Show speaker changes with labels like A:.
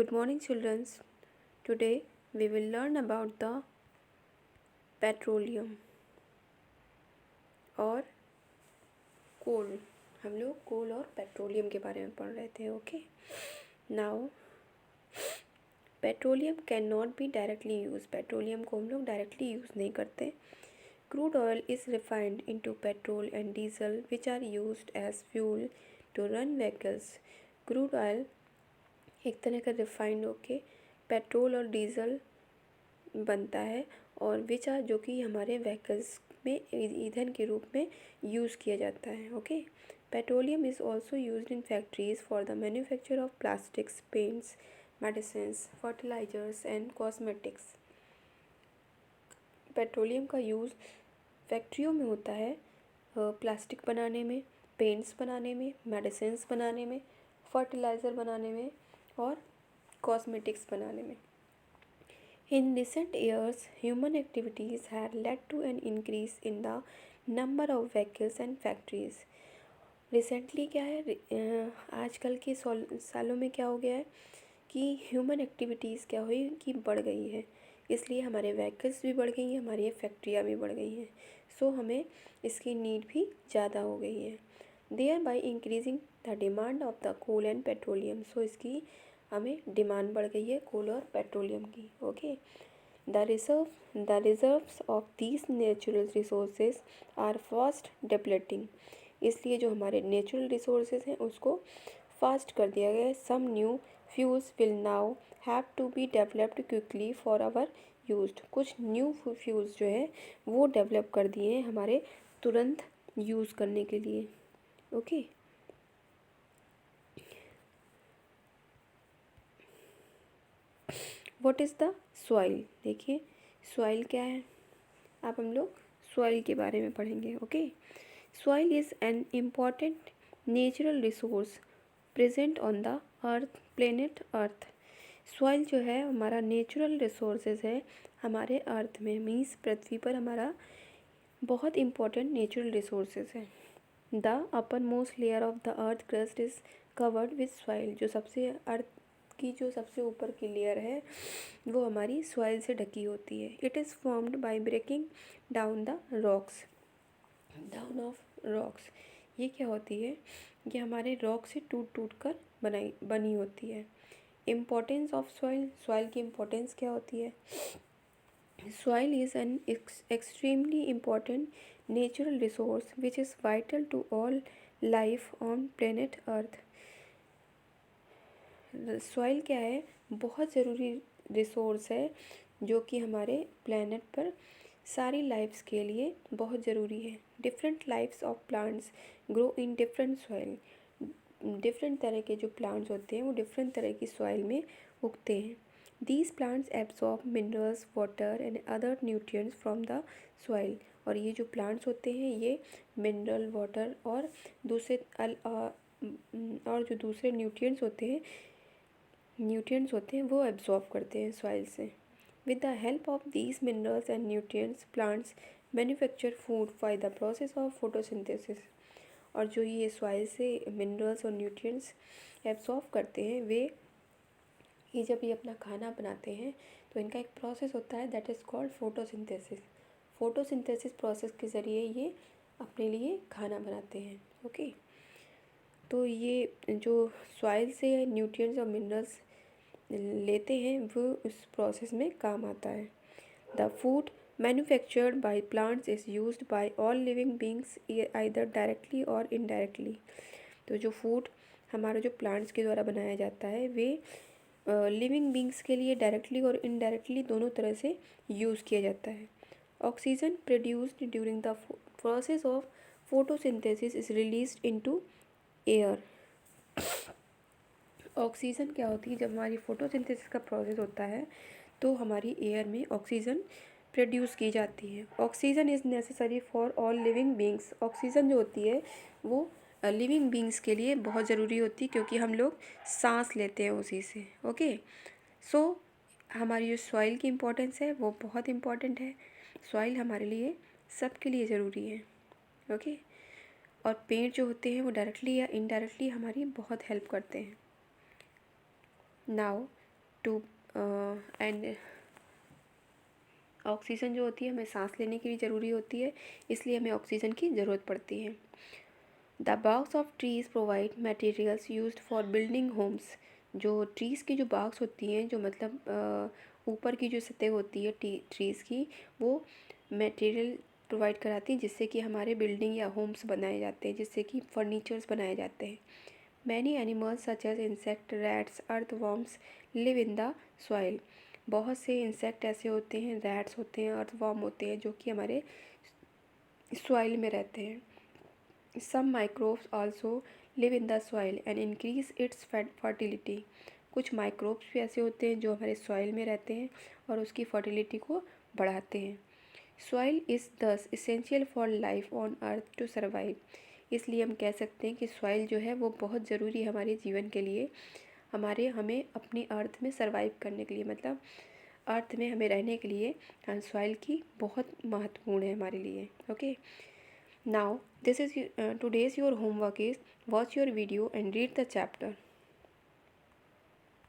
A: Good morning, children. Today we will learn about the petroleum और कोल। हम लोग कोल और पेट्रोलियम के बारे में पढ़ रहे थे। Okay, now petroleum can not be directly use. Petroleum को हम लोग डायरेक्टली यूज़ नहीं करते। Crude oil is refined into petrol and diesel which are used as fuel to run vehicles. Crude oil एक तरह का रिफाइंड होके पेट्रोल और डीजल बनता है और विच आर जो कि हमारे व्हीकल्स में ईंधन के रूप में यूज़ किया जाता है। Okay, petroleum is also used in factories for the manufacture of plastics, paints, medicines, fertilisers and cosmetics. Petroleum का यूज़ फैक्ट्रियों में होता है प्लास्टिक बनाने में, पेंट्स बनाने में, मेडिसिन्स बनाने में, फर्टिलाइज़र बनाने में और कॉस्मेटिक्स बनाने में। In recent years, human activities have led to an increase in the number of vehicles and factories. Recently क्या है, आजकल के सालों में क्या हो गया है कि ह्यूमन एक्टिविटीज़ क्या हुई कि बढ़ गई है, इसलिए हमारे व्हीकल्स भी बढ़ गई हैं, हमारी फैक्ट्रियाँ भी बढ़ गई हैं। सो हमें इसकी नीड भी ज़्यादा हो गई है। There by increasing the demand of the coal and petroleum. So इसकी हमें डिमांड बढ़ गई है कोल और पेट्रोलियम की। Okay, the reserves of these natural resources are fast depleting. इसलिए जो हमारे नेचुरल रिसोर्सेज हैं उसको फास्ट कर दिया गया है। Some new fuels will now have to be developed quickly for our used. कुछ न्यू फ्यूल्स जो है वो डेवलप कर दिए हैं हमारे तुरंत यूज़ करने के लिए। Okay, what is the soil. देखिए सॉइल क्या है, अब हम लोग सॉइल के बारे में पढ़ेंगे। Okay, soil is an important natural resource present on the earth planet earth. Soil जो है हमारा नेचुरल रिसोर्सेज है हमारे अर्थ में, मीन्स पृथ्वी पर हमारा बहुत इम्पॉर्टेंट नेचुरल रिसोर्सेज है। The upper most layer of the earth crust is covered with soil. जो सबसे अर्थ की जो सबसे ऊपर की लेयर है वो हमारी सॉइल से ढकी होती है। It is formed by breaking down the rocks, down of rocks. ये क्या होती है, ये हमारे रॉक से टूट टूट कर बनी होती है। इम्पोर्टेंस ऑफ सॉइल, सॉइल की इम्पोर्टेंस क्या होती है। Soil is an extremely important natural resource which is vital to all life on planet earth. Soil क्या है, बहुत ज़रूरी रिसोर्स है जो कि हमारे प्लेनेट पर सारी लाइफ्स के लिए बहुत ज़रूरी है। Different lifes of plants grow in different soil. Different तरह के जो प्लांट्स होते हैं वो डिफरेंट तरह की सॉइल में उगते हैं। These plants absorb minerals, water and other nutrients from the soil. और ये जो प्लांट्स होते हैं ये मिनरल, वाटर और जो दूसरे न्यूट्रिएंट्स होते हैं वो एब्जॉर्ब करते हैं सॉइल से। With the help of these minerals and nutrients plants manufacture food by the process of photosynthesis. और जो ये सॉइल से मिनरल्स और न्यूट्रिएंट्स एब्जॉर्ब करते हैं ये जब ये अपना खाना बनाते हैं तो इनका एक प्रोसेस होता है that is called photosynthesis. Photosynthesis process के ज़रिए ये अपने लिए खाना बनाते हैं। ओके, तो ये जो सॉइल से न्यूट्रिएंट्स और मिनरल्स लेते हैं वो उस प्रोसेस में काम आता है। The food manufactured by plants is used by all living beings either directly और इनडायरेक्टली। तो जो फूड हमारा जो प्लांट्स के द्वारा बनाया जाता है वे लिविंग बींग्स के लिए डायरेक्टली और इनडायरेक्टली दोनों तरह से यूज़ किया जाता है। Oxygen produced during the process of photosynthesis is released into air. Oxygen क्या होती है, जब हमारी फोटोसिंथेसिस का प्रोसेस होता है तो हमारी एयर में ऑक्सीजन प्रोड्यूस की जाती है। Oxygen is necessary for all living beings. Oxygen जो होती है वो लिविंग बींग्स के लिए बहुत ज़रूरी होती है क्योंकि हम लोग सांस लेते हैं उसी से। ओके, सो हमारी जो सॉइल की इम्पोर्टेंस है वो बहुत इम्पॉर्टेंट है। सॉइल हमारे लिए सबके लिए ज़रूरी है। ओके, और पेड़ जो होते हैं वो डायरेक्टली या इनडायरेक्टली हमारी बहुत हेल्प करते हैं। नाउ टू एंड ऑक्सीजन जो होती है हमें सांस लेने के लिए ज़रूरी होती है, इसलिए हमें ऑक्सीजन की ज़रूरत पड़ती है। The barks of trees provide materials used for building homes. जो ट्रीज़ की जो बाग्स होती हैं, जो मतलब ऊपर की जो सतह होती है ट्रीज़ की, वो मटेरियल प्रोवाइड कराती हैं जिससे कि हमारे बिल्डिंग या होम्स बनाए जाते हैं, जिससे कि फर्नीचर्स बनाए जाते हैं। Many animals such as insect, rats, earthworms live in the soil. बहुत से इंसेक्ट ऐसे होते हैं, रैट्स होते हैं, अर्थवॉर्म होते हैं जो कि हमारे सॉइल में रहते हैं। Some microbes also live in the soil and increase its fertility. कुछ माइक्रोब्स भी ऐसे होते हैं जो हमारे सॉइल में रहते हैं और उसकी फर्टिलिटी को बढ़ाते हैं। Soil is thus essential for life on earth to survive. इसलिए हम कह सकते हैं कि सॉइल जो है वो बहुत ज़रूरी है हमारे जीवन के लिए, हमें अपनी अर्थ में सर्वाइव करने के लिए, मतलब अर्थ में हमें रहने के लिए सॉइल की बहुत महत्वपूर्ण है हमारे लिए। Okay, now this is today's your homework is watch your video and read the chapter.